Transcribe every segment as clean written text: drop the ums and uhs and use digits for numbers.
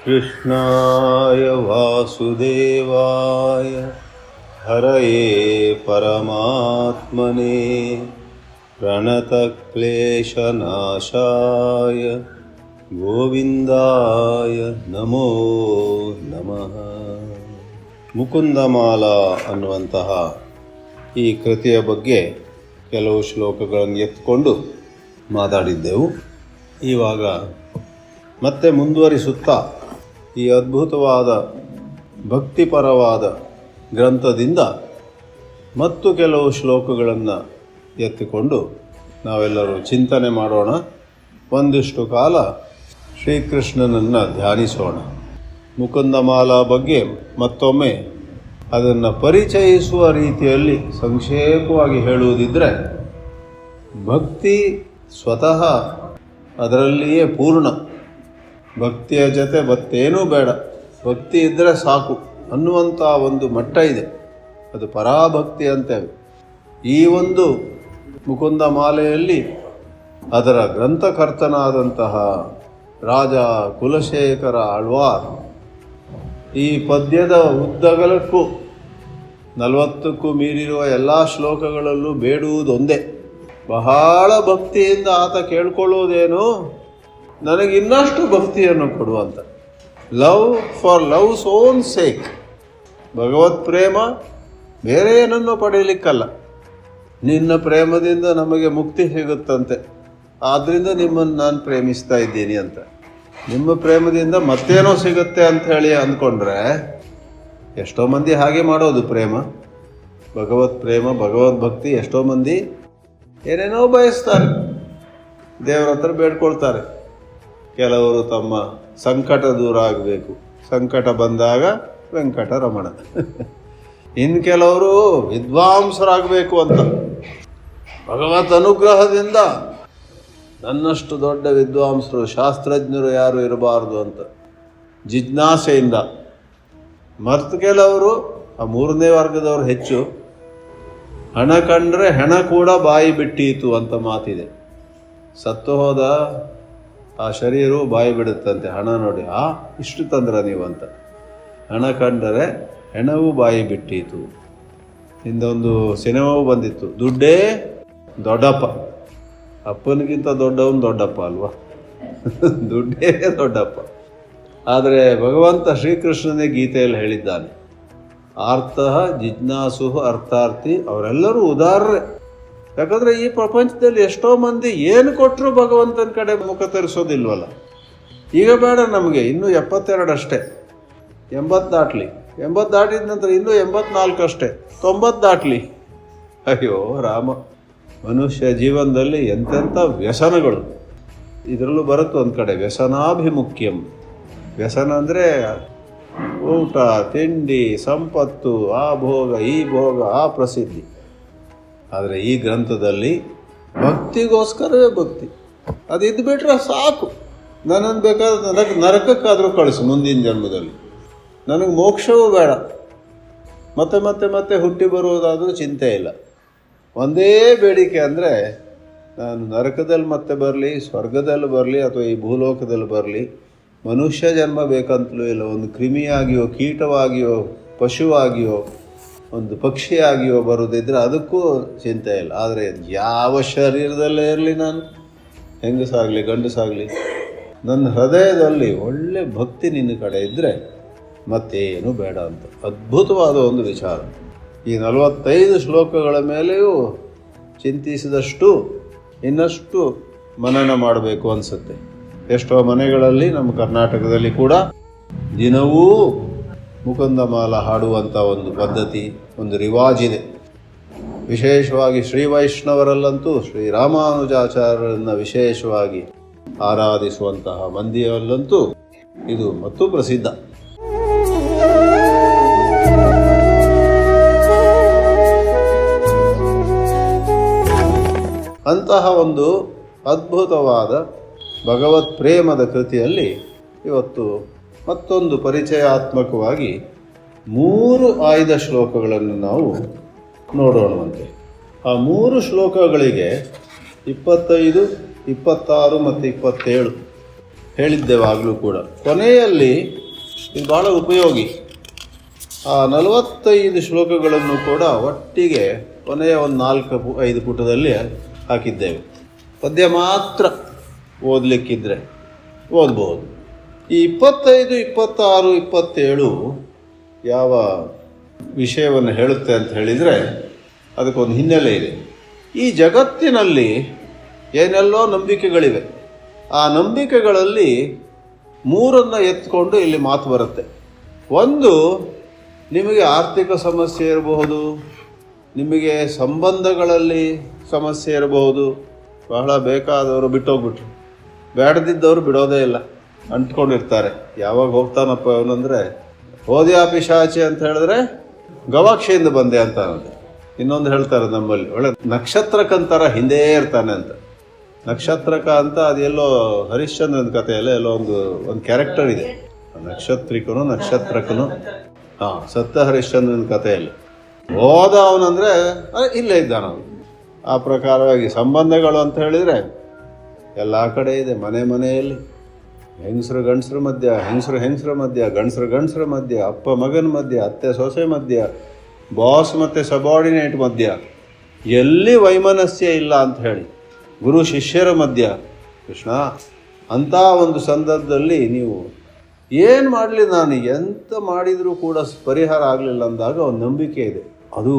कृष्णाय वासुदेवाय हरये परमात्मने प्रणतक्लेशनाशाय ಗೋವಿಂದಾಯ ನಮೋ ನಮಃ. ಮುಕುಂದಮಾಲಾ ಅನ್ನುವಂತಹ ಈ ಕೃತಿಯ ಬಗ್ಗೆ ಕೆಲವು ಶ್ಲೋಕಗಳನ್ನು ಎತ್ಕೊಂಡು ಮಾತಾಡಿದ್ದೆವು. ಇವಾಗ ಮತ್ತೆ ಮುಂದುವರಿಸುತ್ತಾ ಈ ಅದ್ಭುತವಾದ ಭಕ್ತಿಪರವಾದ ಗ್ರಂಥದಿಂದ ಮತ್ತು ಕೆಲವು ಶ್ಲೋಕಗಳನ್ನು ಎತ್ತಿಕೊಂಡು ನಾವೆಲ್ಲರೂ ಚಿಂತನೆ ಮಾಡೋಣ. ಒಂದಿಷ್ಟು ಕಾಲ ಶ್ರೀಕೃಷ್ಣನನ್ನು ಧ್ಯಾನಿಸೋಣ. ಮುಕುಂದಮಾಲಾ ಬಗ್ಗೆ ಮತ್ತೊಮ್ಮೆ ಅದನ್ನು ಪರಿಚಯಿಸುವ ರೀತಿಯಲ್ಲಿ ಸಂಕ್ಷೇಪವಾಗಿ ಹೇಳುವುದಿದ್ದರೆ, ಭಕ್ತಿ ಸ್ವತಃ ಅದರಲ್ಲಿಯೇ ಪೂರ್ಣ. ಭಕ್ತಿಯ ಜೊತೆ ಮತ್ತೇನೂ ಬೇಡ, ಭಕ್ತಿ ಇದ್ದರೆ ಸಾಕು ಅನ್ನುವಂಥ ಒಂದು ಮಟ್ಟ ಇದೆ. ಅದು ಪರಾಭಕ್ತಿ ಅಂತೇವೆ. ಈ ಒಂದು ಮುಕುಂದಮಾಲೆಯಲ್ಲಿ ಅದರ ಗ್ರಂಥಕರ್ತನಾದಂತಹ ರಾಜ ಕುಲಶೇಖರ ಆಳ್ವಾರ್ ಈ ಪದ್ಯದ ಉದ್ದಗಲಕ್ಕೂ 40ಕ್ಕೂ ಮೀರಿರುವ ಎಲ್ಲ ಶ್ಲೋಕಗಳಲ್ಲೂ ಬೇಡುವುದೊಂದೇ, ಬಹಳ ಭಕ್ತಿಯಿಂದ ಆತ ಕೇಳ್ಕೊಳ್ಳುವುದೇನು, ನನಗಿನ್ನಷ್ಟು ಭಕ್ತಿಯನ್ನು ಕೊಡುವಂತ. Love for love's own sake. ಭಗವತ್ ಪ್ರೇಮ ಬೇರೆ ಏನನ್ನು ಪಡೆಯಲಿಕ್ಕಲ್ಲ, ನಿನ್ನ ಪ್ರೇಮದಿಂದ ನಮಗೆ ಮುಕ್ತಿ ಸಿಗುತ್ತಂತೆ, ಆದ್ದರಿಂದ ನಿಮ್ಮನ್ನು ನಾನು ಪ್ರೇಮಿಸ್ತಾ ಇದ್ದೀನಿ ಅಂತ. ನಿಮ್ಮ ಪ್ರೇಮದಿಂದ ಮತ್ತೇನೋ ಸಿಗುತ್ತೆ ಅಂತ ಹೇಳಿ ಅಂದ್ಕೊಂಡ್ರೆ ಎಷ್ಟೋ ಮಂದಿ ಹಾಗೆ ಮಾಡೋದು. ಪ್ರೇಮ, ಭಗವತ್ ಪ್ರೇಮ, ಭಗವದ್ ಭಕ್ತಿ ಎಷ್ಟೋ ಮಂದಿ ಏನೇನೋ ಬಯಸ್ತಾರೆ, ದೇವರ ಹತ್ರ ಬೇಡ್ಕೊಳ್ತಾರೆ. ಕೆಲವರು ತಮ್ಮ ಸಂಕಟ ದೂರ ಆಗಬೇಕು, ಸಂಕಟ ಬಂದಾಗ ವೆಂಕಟರಮಣ. ಇನ್ನು ಕೆಲವರು ವಿದ್ವಾಂಸರಾಗಬೇಕು ಅಂತ, ಭಗವತ್ ಅನುಗ್ರಹದಿಂದ ನನ್ನಷ್ಟು ದೊಡ್ಡ ವಿದ್ವಾಂಸರು ಶಾಸ್ತ್ರಜ್ಞರು ಯಾರು ಇರಬಾರ್ದು ಅಂತ ಜಿಜ್ಞಾಸೆಯಿಂದ. ಮತ್ತು ಕೆಲವರು, ಆ 3ನೇ ವರ್ಗದವರು ಹೆಚ್ಚು, ಹಣ ಕಂಡ್ರೆ ಹೆಣ ಕೂಡ ಬಾಯಿ ಬಿಟ್ಟೀತು ಅಂತ ಮಾತಿದೆ. ಸತ್ತು ಹೋದ ಆ ಶರೀರವು ಬಾಯಿ ಬಿಡುತ್ತಂತೆ ಹಣ ನೋಡಿ, ಇಷ್ಟು ತಂದ್ರ ನೀವು ಅಂತ. ಹಣ ಕಂಡರೆ ಹೆಣವು ಬಾಯಿ ಬಿಟ್ಟೀತು. ಹಿಂದೊಂದು ಸಿನಿಮಾವು ಬಂದಿತ್ತು, ದುಡ್ಡೇ ದೊಡ್ಡಪ್ಪ. ಅಪ್ಪನಿಗಿಂತ ದೊಡ್ಡವನು ದೊಡ್ಡಪ್ಪ ಅಲ್ವಾ, ದುಡ್ಡೇ ದೊಡ್ಡಪ್ಪ. ಆದರೆ ಭಗವಂತ ಶ್ರೀಕೃಷ್ಣನೇ ಗೀತೆಯಲ್ಲಿ ಹೇಳಿದ್ದಾನೆ, ಆರ್ತಃ ಜಿಜ್ಞಾಸು ಅರ್ಥಾರ್ಥಿ, ಅವರೆಲ್ಲರೂ ಉದಾರರೇ. ಯಾಕಂದರೆ ಈ ಪ್ರಪಂಚದಲ್ಲಿ ಎಷ್ಟೋ ಮಂದಿ ಏನು ಕೊಟ್ಟರು ಭಗವಂತನ ಕಡೆ ಮುಖ ತರಿಸೋದಿಲ್ವಲ್ಲ. ಈಗ ಬೇಡ ನಮಗೆ, ಇನ್ನೂ 72 ಅಷ್ಟೇ, 80 ದಾಟಲಿ, 80 ದಾಟಿದ ನಂತರ ಇನ್ನೂ 84 ಅಷ್ಟೇ, 90 ದಾಟಲಿ. ಅಯ್ಯೋ ರಾಮ, ಮನುಷ್ಯ ಜೀವನದಲ್ಲಿ ಎಂತೆಂಥ ವ್ಯಸನಗಳು. ಇದರಲ್ಲೂ ಬರುತ್ತೆ ಒಂದು ಕಡೆ ವ್ಯಸನಾಭಿಮುಖ್ಯಂ. ವ್ಯಸನ ಅಂದರೆ ಊಟ, ತಿಂಡಿ, ಸಂಪತ್ತು, ಆ ಭೋಗ, ಈ ಭೋಗ, ಆ ಪ್ರಸಿದ್ಧಿ. ಆದರೆ ಈ ಗ್ರಂಥದಲ್ಲಿ ಭಕ್ತಿಗೋಸ್ಕರವೇ ಭಕ್ತಿ. ಅದು ಇದ್ದು ಬಿಟ್ರೆ ಸಾಕು, ನನ್ನನ್ನು ಬೇಕಾದ್ರೆ ನರಕಕ್ಕಾದರೂ ಕಳಿಸು ಮುಂದಿನ ಜನ್ಮದಲ್ಲಿ, ನನಗೆ ಮೋಕ್ಷವೂ ಬೇಡ, ಮತ್ತೆ ಮತ್ತೆ ಮತ್ತೆ ಹುಟ್ಟಿ ಬರುವುದಾದರೂ ಚಿಂತೆ ಇಲ್ಲ. ಒಂದೇ ಬೇಡಿಕೆ ಅಂದರೆ, ನಾನು ನರಕದಲ್ಲಿ ಮತ್ತೆ ಬರಲಿ, ಸ್ವರ್ಗದಲ್ಲಿ ಬರಲಿ, ಅಥವಾ ಈ ಭೂಲೋಕದಲ್ಲಿ ಬರಲಿ, ಮನುಷ್ಯ ಜನ್ಮ ಬೇಕಂತಲೂ ಇಲ್ಲ. ಒಂದು ಕ್ರಿಮಿಯಾಗಿಯೋ, ಕೀಟವಾಗಿಯೋ, ಪಶುವಾಗಿಯೋ, ಒಂದು ಪಕ್ಷಿಯಾಗಿಯೋ ಬರೋದಿದ್ರೆ ಅದಕ್ಕೂ ಚಿಂತೆ ಇಲ್ಲ. ಆದರೆ ಯಾವ ಶರೀರದಲ್ಲೇ ಇರಲಿ, ನಾನು ಹೆಂಗಸಾಗಲಿ ಗಂಡಸಾಗಲಿ, ನನ್ನ ಹೃದಯದಲ್ಲಿ ಒಳ್ಳೆ ಭಕ್ತಿ ನಿನ್ನ ಕಡೆ ಇದ್ದರೆ ಮತ್ತೇನು ಬೇಡ ಅಂತ. ಅದ್ಭುತವಾದ ಒಂದು ವಿಚಾರ. ಈ 45 ಶ್ಲೋಕಗಳ ಮೇಲೆಯೂ ಚಿಂತಿಸಿದಷ್ಟು ಇನ್ನಷ್ಟು ಮನನ ಮಾಡಬೇಕು ಅನಿಸುತ್ತೆ. ಎಷ್ಟೋ ಮನೆಗಳಲ್ಲಿ, ನಮ್ಮ ಕರ್ನಾಟಕದಲ್ಲಿ ಕೂಡ ದಿನವೂ ಮುಕುಂದಮಾಲಾ ಹಾಡುವಂಥ ಒಂದು ಪದ್ಧತಿ, ಒಂದು ರಿವಾಜಿದೆ. ವಿಶೇಷವಾಗಿ ಶ್ರೀ ವೈಷ್ಣವರಲ್ಲಂತೂ ಶ್ರೀರಾಮಾನುಜಾಚಾರ್ಯರನ್ನು ವಿಶೇಷವಾಗಿ ಆರಾಧಿಸುವಂತಹ ಮಂದಿಯಲ್ಲಂತೂ ಇದು ಮತ್ತೂ ಪ್ರಸಿದ್ಧ. ಅಂತಹ ಒಂದು ಅದ್ಭುತವಾದ ಭಗವತ್ ಪ್ರೇಮದ ಕೃತಿಯಲ್ಲಿ ಇವತ್ತು ಮತ್ತೊಂದು ಪರಿಚಯಾತ್ಮಕವಾಗಿ 3 ಆಯ್ದ ಶ್ಲೋಕಗಳನ್ನು ನಾವು ನೋಡೋಣವಂತೆ. ಆ 3 ಶ್ಲೋಕಗಳಿಗೆ 25, 26 ಮತ್ತು 27 ಹೇಳಿದ್ದೆವಾಗಲೂ ಕೂಡ. ಕೊನೆಯಲ್ಲಿ ಇದು ಬಹಳ ಉಪಯೋಗಿ. ಆ 45 ಶ್ಲೋಕಗಳನ್ನು ಕೂಡ ಒಟ್ಟಿಗೆ ಕೊನೆಯ ಒಂದು 4-5 ಪುಟದಲ್ಲಿ ಹಾಕಿದ್ದೇವೆ. ಪದ್ಯ ಮಾತ್ರ ಓದಲಿಕ್ಕಿದ್ರೆ ಓದ್ಬೋದು. ಈ 25, 26, 27 ಯಾವ ವಿಷಯವನ್ನು ಹೇಳುತ್ತೆ ಅಂತ ಹೇಳಿದರೆ ಅದಕ್ಕೊಂದು ಹಿನ್ನೆಲೆ ಇದೆ. ಈ ಜಗತ್ತಿನಲ್ಲಿ ಏನೆಲ್ಲೋ ನಂಬಿಕೆಗಳಿವೆ. ಆ ನಂಬಿಕೆಗಳಲ್ಲಿ 3 ಎತ್ಕೊಂಡು ಇಲ್ಲಿ ಮಾತು ಬರುತ್ತೆ. ಒಂದು, ನಿಮಗೆ ಆರ್ಥಿಕ ಸಮಸ್ಯೆ ಇರಬಹುದು, ನಿಮಗೆ ಸಂಬಂಧಗಳಲ್ಲಿ ಸಮಸ್ಯೆ ಇರಬಹುದು. ಬಹಳ ಬೇಕಾದವರು ಬಿಟ್ಟೋಗ್ಬಿಟ್ರು, ಬೇಡದಿದ್ದವರು ಬಿಡೋದೇ ಇಲ್ಲ, ಅಂಟ್ಕೊಂಡಿರ್ತಾರೆ. ಯಾವಾಗ ಹೋಗ್ತಾನಪ್ಪ ಅವನಂದರೆ ಹೋದ್ಯಾ ಪಿಶಾಚಿ ಅಂತ ಹೇಳಿದ್ರೆ ಗವಾಕ್ಷಿಯಿಂದ ಬಂದೆ ಅಂತ ಅನ್ನೋದು. ಇನ್ನೊಂದು ಹೇಳ್ತಾರೆ ನಮ್ಮಲ್ಲಿ, ಒಳ್ಳೆ ನಕ್ಷತ್ರಕ್ಕಂತರ ಹಿಂದೆ ಇರ್ತಾನೆ ಅಂತ. ನಕ್ಷತ್ರಕ ಅಂತ ಅದೆಲ್ಲೋ ಹರಿಶ್ಚಂದ್ರನ ಕಥೆಯಲ್ಲ ಎಲ್ಲೋ ಒಂದು ಕ್ಯಾರೆಕ್ಟರ್ ಇದೆ, ನಕ್ಷತ್ರಕನು ಸತ್ಯ ಹರಿಶ್ಚಂದ್ರನ ಕಥೆಯಲ್ಲಿ ಹೋದ ಅವನಂದರೆ ಇಲ್ಲೇ ಇದ್ದಾನವನು. ಆ ಪ್ರಕಾರವಾಗಿ ಸಂಬಂಧಗಳು ಅಂತ ಹೇಳಿದರೆ ಎಲ್ಲ ಕಡೆ ಇದೆ. ಮನೆಯಲ್ಲಿ ಹೆಂಗಸರು ಗಂಡಸರ ಮಧ್ಯ, ಹೆಂಗಸರ ಮಧ್ಯ, ಗಂಡಸರ ಮಧ್ಯ, ಅಪ್ಪ ಮಗನ ಮಧ್ಯ, ಅತ್ತೆ ಸೊಸೆ ಮಧ್ಯ, ಬಾಸ್ ಮತ್ತು ಸಬಾರ್ಡಿನೇಟ್ ಮಧ್ಯ, ಎಲ್ಲಿ ವೈಮನಸ್ಯ ಇಲ್ಲ ಅಂತ ಹೇಳಿ, ಗುರು ಶಿಷ್ಯರ ಮಧ್ಯ. ಕೃಷ್ಣ ಅಂಥ ಒಂದು ಸಂದರ್ಭದಲ್ಲಿ ನೀವು ಏನು ಮಾಡಲಿ, ನಾನು ಎಂತ ಮಾಡಿದರೂ ಕೂಡ ಪರಿಹಾರ ಆಗಲಿಲ್ಲ ಅಂದಾಗ ಒಂದು ನಂಬಿಕೆ ಇದೆ. ಅದು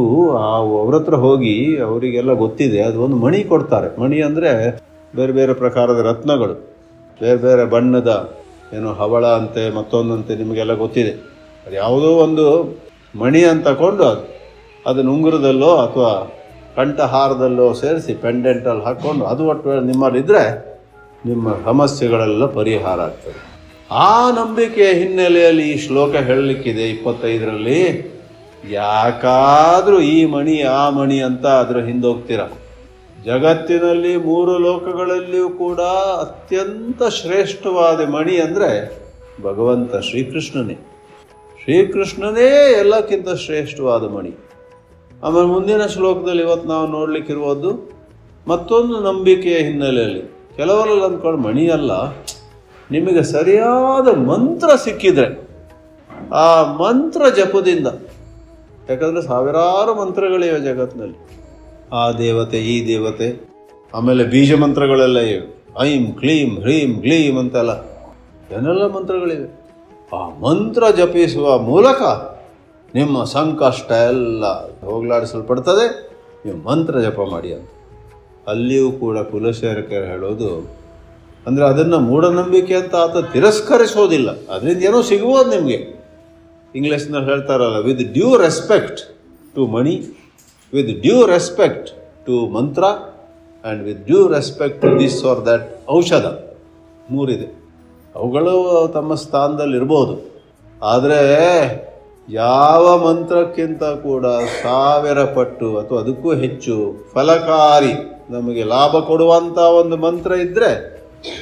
ಅವ್ರ ಹತ್ರ ಹೋಗಿ ಅವರಿಗೆಲ್ಲ ಗೊತ್ತಿದೆ, ಅದು ಒಂದು ಮಣಿ ಕೊಡ್ತಾರೆ. ಮಣಿ ಅಂದರೆ ಬೇರೆ ಬೇರೆ ಪ್ರಕಾರದ ರತ್ನಗಳು, ಬೇರೆ ಬೇರೆ ಬಣ್ಣದ, ಏನೋ ಹವಳ ಅಂತೆ ಮತ್ತೊಂದಂತೆ, ನಿಮಗೆಲ್ಲ ಗೊತ್ತಿದೆ. ಅದು ಯಾವುದೋ ಒಂದು ಮಣಿ ಅಂತ ತಗೊಂಡು ಅದನ್ನು ಉಂಗುರದಲ್ಲೋ ಅಥವಾ ಕಂಠಹಾರದಲ್ಲೋ ಸೇರಿಸಿ ಪೆಂಡೆಂಟಲ್ಲಿ ಹಾಕ್ಕೊಂಡು ಅದು ಒಟ್ಟು ನಿಮ್ಮಲ್ಲಿದ್ದರೆ ನಿಮ್ಮ ಸಮಸ್ಯೆಗಳೆಲ್ಲ ಪರಿಹಾರ ಆಗ್ತದೆ. ಆ ನಂಬಿಕೆಯ ಹಿನ್ನೆಲೆಯಲ್ಲಿ ಈ ಶ್ಲೋಕ ಹೇಳಲಿಕ್ಕಿದೆ 25ರಲ್ಲಿ. ಯಾಕಾದರೂ ಈ ಮಣಿ ಆ ಮಣಿ ಅಂತ ಅದರ ಹಿಂದೋಗ್ತೀರ. ಜಗತ್ತಿನಲ್ಲಿ 3 ಲೋಕಗಳಲ್ಲಿಯೂ ಕೂಡ ಅತ್ಯಂತ ಶ್ರೇಷ್ಠವಾದ ಮಣಿ ಅಂದರೆ ಭಗವಂತ ಶ್ರೀಕೃಷ್ಣನೇ ಎಲ್ಲಕ್ಕಿಂತ ಶ್ರೇಷ್ಠವಾದ ಮಣಿ. ಆಮೇಲೆ ಮುಂದಿನ ಶ್ಲೋಕದಲ್ಲಿ ಇವತ್ತು ನಾವು ನೋಡಲಿಕ್ಕಿರುವುದು ಮತ್ತೊಂದು ನಂಬಿಕೆಯ ಹಿನ್ನೆಲೆಯಲ್ಲಿ. ಕೆಲವರಲ್ಲಿ ಅಂದ್ಕೊಂಡು ಮಣಿ ಅಲ್ಲ, ನಿಮಗೆ ಸರಿಯಾದ ಮಂತ್ರ ಸಿಕ್ಕಿದರೆ ಆ ಮಂತ್ರ ಜಪದಿಂದ, ಯಾಕಂದರೆ ಸಾವಿರಾರು ಮಂತ್ರಗಳಿವೆ ಜಗತ್ತಿನಲ್ಲಿ, ಆ ದೇವತೆ ಈ ದೇವತೆ, ಆಮೇಲೆ ಬೀಜ ಮಂತ್ರಗಳೆಲ್ಲ ಇವೆ, ಐಂ ಕ್ಲೀಂ ಹ್ರೀಂ ಗ್ಲೀಂ ಅಂತೆಲ್ಲ ಏನೆಲ್ಲ ಮಂತ್ರಗಳಿವೆ. ಆ ಮಂತ್ರ ಜಪಿಸುವ ಮೂಲಕ ನಿಮ್ಮ ಸಂಕಷ್ಟ ಎಲ್ಲ ಹೋಗಲಾಡಿಸಲ್ಪಡ್ತದೆ. ನೀವು ಮಂತ್ರ ಜಪ ಮಾಡಿ ಅಂತ. ಅಲ್ಲಿಯೂ ಕೂಡ ಕುಲಶೇಖರ ಹೇಳೋದು ಅಂದರೆ ಅದನ್ನು ಮೂಢನಂಬಿಕೆ ಅಂತ ಆತ ತಿರಸ್ಕರಿಸೋದಿಲ್ಲ, ಅದರಿಂದ ಏನೋ ಸಿಗ್ಬೋದು ನಿಮಗೆ. ಇಂಗ್ಲೀಷ್ನಲ್ಲಿ ಹೇಳ್ತಾರಲ್ಲ, with due respect to money, with due respect to mantra and with due respect to this or that aushadha. 3 ಇದೆ. ಅವುಗಳು ತಮ್ಮ ಸ್ಥಾನದಲ್ಲಿರ್ಬೋದು, ಆದರೆ ಯಾವ ಮಂತ್ರಕ್ಕಿಂತ ಕೂಡ 1000 ಪಟ್ಟು ಅಥವಾ ಅದಕ್ಕೂ ಹೆಚ್ಚು ಫಲಕಾರಿ, ನಮಗೆ ಲಾಭ ಕೊಡುವಂಥ ಒಂದು ಮಂತ್ರ ಇದ್ದರೆ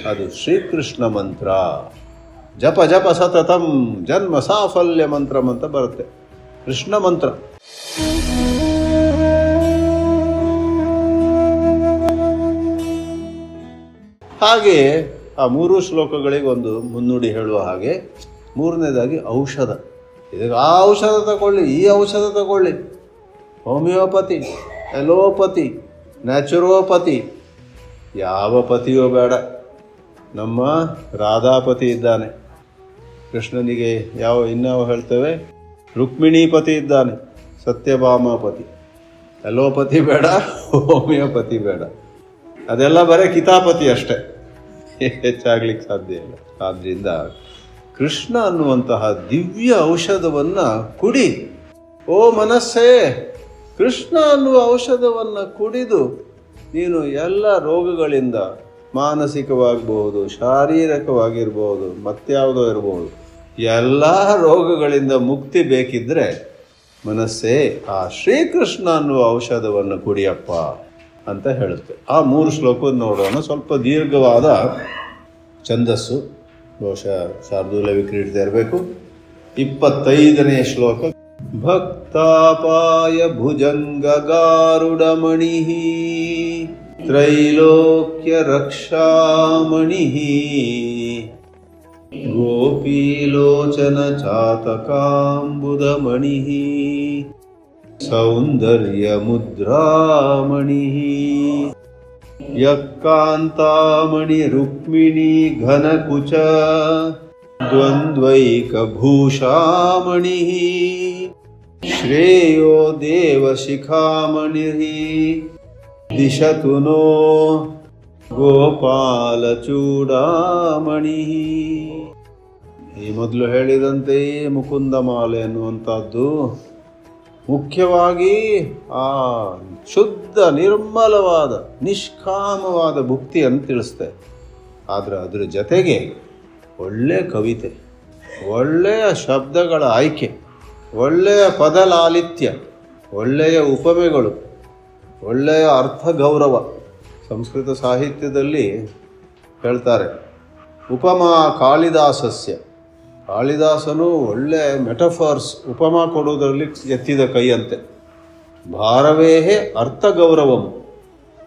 ಅದು ಶ್ರೀಕೃಷ್ಣ ಮಂತ್ರ. ಜಪ ಜಪ ಸತತಂ ಜನ್ಮ ಸಾಫಲ್ಯ ಮಂತ್ರ ಅಂತ ಬರುತ್ತೆ, ಕೃಷ್ಣ ಮಂತ್ರ. ಹಾಗೆಯೇ ಆ 3 ಶ್ಲೋಕಗಳಿಗೆ ಒಂದು ಮುನ್ನುಡಿ ಹೇಳುವ ಹಾಗೆ, 3ನೇದಾಗಿ ಔಷಧ. ಇದಕ್ಕೆ ಆ ಔಷಧ ತಗೊಳ್ಳಿ, ಈ ಔಷಧ ತಗೊಳ್ಳಿ, ಹೋಮಿಯೋಪತಿ, ಎಲೋಪತಿ, ನ್ಯಾಚುರೋಪತಿ, ಯಾವ ಪತಿಯೋ ಬೇಡ. ನಮ್ಮ ರಾಧಾಪತಿ ಇದ್ದಾನೆ, ಕೃಷ್ಣನಿಗೆ ಇನ್ಯಾವ ಹೇಳ್ತೇವೆ, ರುಕ್ಮಿಣೀಪತಿ ಇದ್ದಾನೆ, ಸತ್ಯಭಾಮಾಪತಿ. ಎಲೋಪತಿ ಬೇಡ, ಹೋಮಿಯೋಪತಿ ಬೇಡ, ಅದೆಲ್ಲ ಬರೀ ಕಿತಾಪತಿ ಅಷ್ಟೇ, ಹೆಚ್ಚಾಗ್ಲಿಕ್ಕೆ ಸಾಧ್ಯ ಇಲ್ಲ. ಆದ್ದರಿಂದ ಕೃಷ್ಣ ಅನ್ನುವಂತಹ ದಿವ್ಯ ಔಷಧವನ್ನು ಕುಡಿ. ಓ ಮನಸ್ಸೇ, ಕೃಷ್ಣ ಅನ್ನುವ ಔಷಧವನ್ನು ಕುಡಿದು ನೀನು ಎಲ್ಲ ರೋಗಗಳಿಂದ, ಮಾನಸಿಕವಾಗಬಹುದು, ಶಾರೀರಿಕವಾಗಿರ್ಬೋದು, ಮತ್ಯಾವುದೋ ಇರ್ಬೋದು, ಎಲ್ಲ ರೋಗಗಳಿಂದ ಮುಕ್ತಿ ಬೇಕಿದ್ದರೆ ಮನಸ್ಸೇ ಆ ಶ್ರೀಕೃಷ್ಣ ಅನ್ನುವ ಔಷಧವನ್ನು ಕುಡಿಯಪ್ಪ ಅಂತ ಹೇಳುತ್ತೆ. ಆ 3 ಶ್ಲೋಕ ನೋಡೋಣ. ಸ್ವಲ್ಪ ದೀರ್ಘವಾದ ಛಂದಸ್ಸು, ಬಹುಶಃ ಶಾರ್ದೂಲ ವಿಕ್ರೀಡಿತ ಇರಬೇಕು. 25ನೇ ಶ್ಲೋಕ. ಭಕ್ತಾಪಾಯ ಭುಜಂಗಗಾರುಡಮಣಿ ತ್ರೈಲೋಕ್ಯ ರಕ್ಷಾಮಣಿ ಗೋಪೀಲೋಚನ ಚಾತಕಾಂಬುದಮಣಿಃ ಸೌಂದರ್ಯ ಮುದ್ರಾಮಣಿಃ ಯಕ್ಕಾಂತಾಮಣಿ ರುಕ್ಮಿಣಿ ಘನಕುಚ ದ್ವಂದ್ವೈಕಭೂಷಾಮಣಿಃ ಶ್ರೇಯೋ ದೇವಶಿಖಾಮಣಿಃ ದಿಶತು ನೋ ಗೋಪಾಲಚೂಡಾಮಣಿಃ. ಈ ಮೊದಲು ಹೇಳಿದಂತೆಯೇ ಮುಕುಂದಮಾಲೆ ಅನ್ನುವಂಥದ್ದು ಮುಖ್ಯವಾಗಿ ಆ ಶುದ್ಧ ನಿರ್ಮಲವಾದ ನಿಷ್ಕಾಮವಾದ ಭುಕ್ತಿಯನ್ನು ತಿಳಿಸುತ್ತೆ. ಆದರೆ ಅದರ ಜೊತೆಗೆ ಒಳ್ಳೆಯ ಕವಿತೆ, ಒಳ್ಳೆಯ ಶಬ್ದಗಳ ಆಯ್ಕೆ, ಒಳ್ಳೆಯ ಪದಲಾಲಿತ್ಯ, ಒಳ್ಳೆಯ ಉಪಮೆಗಳು, ಒಳ್ಳೆಯ ಅರ್ಥ ಗೌರವ. ಸಂಸ್ಕೃತ ಸಾಹಿತ್ಯದಲ್ಲಿ ಹೇಳ್ತಾರೆ, ಉಪಮಾ ಕಾಳಿದಾಸಸ್ಯ. ಕಾಳಿದಾಸನು ಒಳ್ಳೆ ಮೆಟಫರ್ಸ್ ಉಪಮಾ ಕೊಡುವುದರಲ್ಲಿ ಎತ್ತಿದ ಕೈಯಂತೆ. ಭಾರವೇಹೇ ಅರ್ಥ ಗೌರವಂ.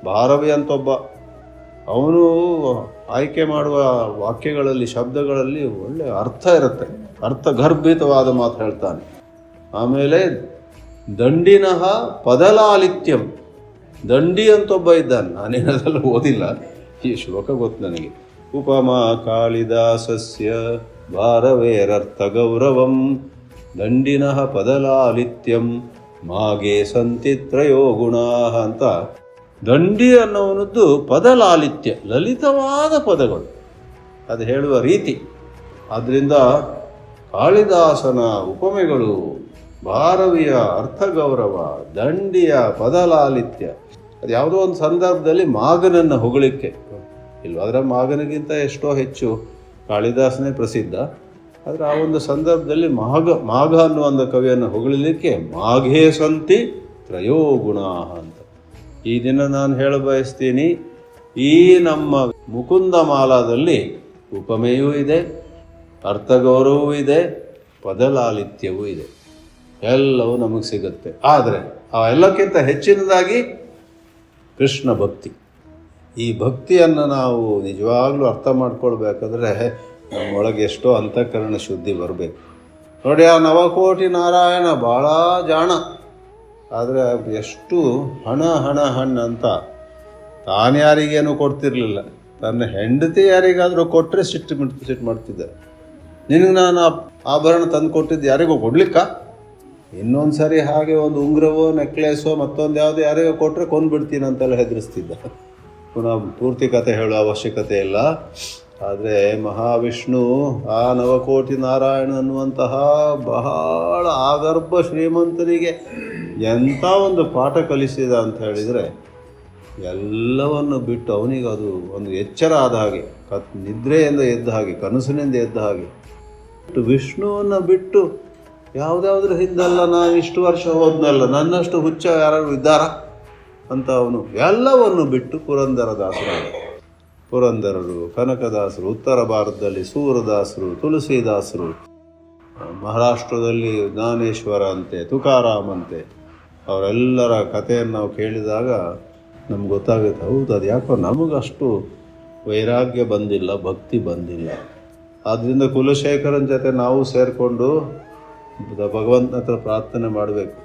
ಭಾರವಿ ಅಂತೊಬ್ಬ, ಅವನು ಆಯ್ಕೆ ಮಾಡುವ ವಾಕ್ಯಗಳಲ್ಲಿ ಶಬ್ದಗಳಲ್ಲಿ ಒಳ್ಳೆ ಅರ್ಥ ಇರುತ್ತೆ, ಅರ್ಥಗರ್ಭಿತವಾದ ಮಾತು ಹೇಳ್ತಾನೆ. ಆಮೇಲೆ ದಂಡಿನಃ ಪದಲಾಲಿತ್ಯಂ. ದಂಡಿ ಅಂತೊಬ್ಬ ಇದ್ದಾನೆ, ನಾನೇನದೆಲ್ಲ ಓದಿಲ್ಲ, ಈ ಶ್ಲೋಕ ಗೊತ್ತು ನನಗೆ. ಉಪಮಾ ಕಾಳಿದಾಸಸ್ಯ ಭಾರವೇರರ್ಥ ಗೌರವಂ ದಂಡಿನಃ ಪದಲಾಲಿತ್ಯಂ ಮಾಗೆ ಸಂತಿ ತ್ರಯೋ ಗುಣಾಃ ಅಂತ. ದಂಡಿ ಅನ್ನುವನದ್ದು ಪದಲಾಲಿತ್ಯ, ಲಲಿತವಾದ ಪದಗಳು, ಅದು ಹೇಳುವ ರೀತಿ. ಆದ್ದರಿಂದ ಕಾಳಿದಾಸನ ಉಪಮೆಗಳು, ಭಾರವಿಯ ಅರ್ಥಗೌರವ, ದಂಡಿಯ ಪದಲಾಲಿತ್ಯ, ಅದು ಯಾವುದೋ ಒಂದು ಸಂದರ್ಭದಲ್ಲಿ ಮಾಗನನ್ನು ಹೊಗಳಿಕ್ಕೆ ಇಲ್ವ, ಅದರ ಮಾಗನಿಗಿಂತ ಎಷ್ಟೋ ಹೆಚ್ಚು ಕಾಳಿದಾಸನೇ ಪ್ರಸಿದ್ಧ. ಆದರೆ ಆ ಒಂದು ಸಂದರ್ಭದಲ್ಲಿ ಮಾಘ ಅನ್ನುವ ಒಂದು ಕವಿಯನ್ನು ಹೊಗಳಲಿಕ್ಕೆ ಮಾಘೇ ಸಂತಿ ತ್ರಯೋ ಗುಣಾಃ ಅಂತ. ಈ ದಿನ ನಾನು ಹೇಳ ಬಯಸ್ತೀನಿ, ಈ ನಮ್ಮ ಮುಕುಂದಮಾಲಾದಲ್ಲಿ ಉಪಮೆಯೂ ಇದೆ, ಅರ್ಥಗೌರವವೂ ಇದೆ, ಪದಲಾಲಿತ್ಯವೂ ಇದೆ, ಎಲ್ಲವೂ ನಮಗೆ ಸಿಗುತ್ತೆ. ಆದರೆ ಆ ಎಲ್ಲಕ್ಕಿಂತ ಹೆಚ್ಚಿನದಾಗಿ ಕೃಷ್ಣ ಭಕ್ತಿ. ಈ ಭಕ್ತಿಯನ್ನು ನಾವು ನಿಜವಾಗ್ಲೂ ಅರ್ಥ ಮಾಡ್ಕೊಳ್ಬೇಕಾದ್ರೆ ನಮ್ಮೊಳಗೆ ಎಷ್ಟೋ ಅಂತಃಕರಣ ಶುದ್ಧಿ ಬರಬೇಕು. ನೋಡಿ, ಆ ನವಕೋಟಿ ನಾರಾಯಣ ಭಾಳ ಜಾಣ, ಆದರೆ ಎಷ್ಟು ಹಣ ಹಣ ಹಣ್ಣು ಅಂತ ತಾನ್ಯಾರಿಗೇನು ಕೊಡ್ತಿರ್ಲಿಲ್ಲ. ತನ್ನ ಹೆಂಡತಿ ಯಾರಿಗಾದರೂ ಕೊಟ್ಟರೆ ಸಿಟ್ಟು ಮಾಡ್ತಿದ್ದ. ನಿನಗೆ ನಾನು ಆಭರಣ ತಂದು ಕೊಟ್ಟಿದ್ದು ಯಾರಿಗೂ ಕೊಡ್ಲಿಕ್ಕ, ಇನ್ನೊಂದು ಸರಿ ಹಾಗೆ ಒಂದು ಉಂಗುರವೋ ನೆಕ್ಲೆಸೋ ಮತ್ತೊಂದು ಯಾವುದೋ ಯಾರಿಗೋ ಕೊಟ್ಟರೆ ಕೊಂದುಬಿಡ್ತೀನಿ ಅಂತೆಲ್ಲ ಹೆದರಿಸ್ತಿದ್ದ. ಪುನಃ ಪೂರ್ತಿ ಕಥೆ ಹೇಳೋ ಅವಶ್ಯಕತೆ ಇಲ್ಲ. ಆದರೆ ಮಹಾವಿಷ್ಣು ಆ ನವಕೋಟಿ ನಾರಾಯಣ ಅನ್ನುವಂತಹ ಬಹಳ ಆಗರ್ಭ ಶ್ರೀಮಂತನಿಗೆ ಎಂಥ ಒಂದು ಪಾಠ ಕಲಿಸಿದ ಅಂತ ಹೇಳಿದರೆ, ಎಲ್ಲವನ್ನು ಬಿಟ್ಟು ಅವನಿಗೆ ಅದು ಒಂದು ಎಚ್ಚರ ಆದ ಹಾಗೆ, ನಿದ್ರೆಯಿಂದ ಎದ್ದ ಹಾಗೆ, ಕನಸಿನಿಂದ ಎದ್ದ ಹಾಗೆ. ವಿಷ್ಣುವನ್ನು ಬಿಟ್ಟು ಯಾವುದಾದ್ರೂ ಹಿಂದಲ್ಲ, ನಾನು ಇಷ್ಟು ವರ್ಷ ಹೋದ್ನಲ್ಲ, ನನ್ನಷ್ಟು ಹುಚ್ಚ ಯಾರು ಇದ್ದಾರ ಅಂತ ಅವನು ಎಲ್ಲವನ್ನು ಬಿಟ್ಟು ಪುರಂದರದಾಸರಾದ. ಪುರಂದರರು, ಕನಕದಾಸರು, ಉತ್ತರ ಭಾರತದಲ್ಲಿ ಸೂರದಾಸರು, ತುಳಸಿದಾಸರು, ಮಹಾರಾಷ್ಟ್ರದಲ್ಲಿ ಜ್ಞಾನೇಶ್ವರ ಅಂತೆ, ತುಕಾರಾಮ್ ಅಂತೆ, ಅವರೆಲ್ಲರ ಕಥೆಯನ್ನು ನಾವು ಕೇಳಿದಾಗ ನಮ್ಗೆ ಗೊತ್ತಾಗುತ್ತೆ, ಹೌದು ಅದು ಯಾಕೋ ನಮಗಷ್ಟು ವೈರಾಗ್ಯ ಬಂದಿಲ್ಲ, ಭಕ್ತಿ ಬಂದಿಲ್ಲ. ಆದ್ದರಿಂದ ಕುಲಶೇಖರನ ಜೊತೆ ನಾವು ಸೇರಿಕೊಂಡು ಭಗವಂತನ ಹತ್ರ ಪ್ರಾರ್ಥನೆ ಮಾಡಬೇಕು,